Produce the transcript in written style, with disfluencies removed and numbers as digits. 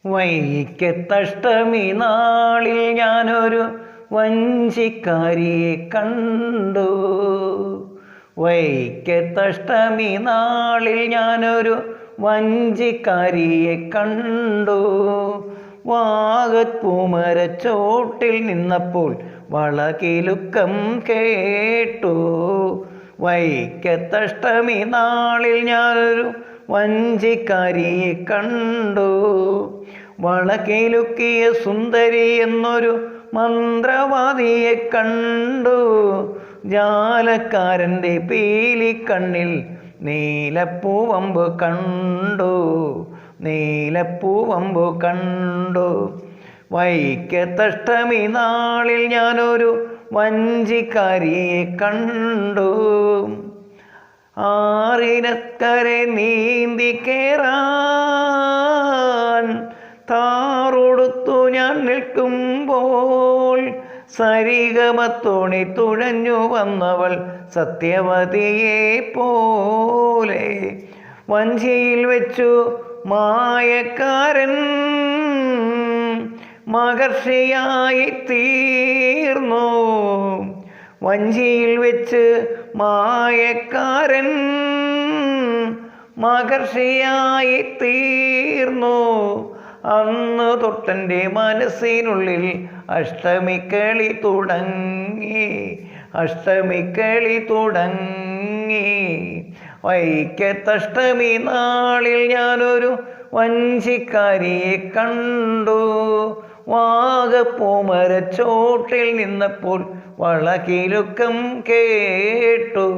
വൈക്കത്തഷ്ടമി നാളിൽ ഞാനൊരു വഞ്ചിക്കാരിയെ കണ്ടു. വൈക്കത്തഷ്ടമി നാളിൽ ഞാനൊരു വഞ്ചിക്കാരിയെ കണ്ടു. വാഗപ്പൂമരച്ചോട്ടിൽ നിന്നപ്പോൾ വളകിലുക്കം കേട്ടു. വൈക്കത്തഷ്ടമി നാളിൽ ഞാനൊരു വഞ്ചിക്കാരിയെ കണ്ടു. വളകിലുക്കിയ സുന്ദരി എന്നൊരു മന്ത്രവാദിയെ കണ്ടു. ജാലക്കാരൻ്റെ പീലിക്കണ്ണിൽ നീലപ്പൂവമ്പ് കണ്ടു. നീലപ്പൂവമ്പ് കണ്ടു. വൈക്കത്തഷ്ടമി നാളിൽ ഞാനൊരു വഞ്ചിക്കാരിയെ കണ്ടു. ആറിനക്കരെ നീന്തി കേറാൻ താറൊടുത്തു ഞാൻ നിൽക്കുമ്പോൾ സരിഗമത്തോണി തുഴഞ്ഞു വന്നവൾ സത്യവതിയെ പോലെ. വഞ്ചിയിൽ വെച്ചു മായക്കാരൻ മഹർഷിയായി തീർന്നു. വഞ്ചിയിൽ വെച്ച് മായക്കാരൻ മഹർഷിയായി തീർന്നു. അന്ന് തൊട്ടെൻ്റെ മനസ്സിനുള്ളിൽ അഷ്ടമിക്കളി തുടങ്ങി. അഷ്ടമിക്കളി തുടങ്ങി. വൈക്കത്തഷ്ടമി നാളിൽ ഞാനൊരു വഞ്ചിക്കാരിയെ കണ്ടു. വാഗപ്പൂമരച്ചോട്ടിൽ നിന്നപ്പോൾ വളകിലുക്കം കേട്ടു.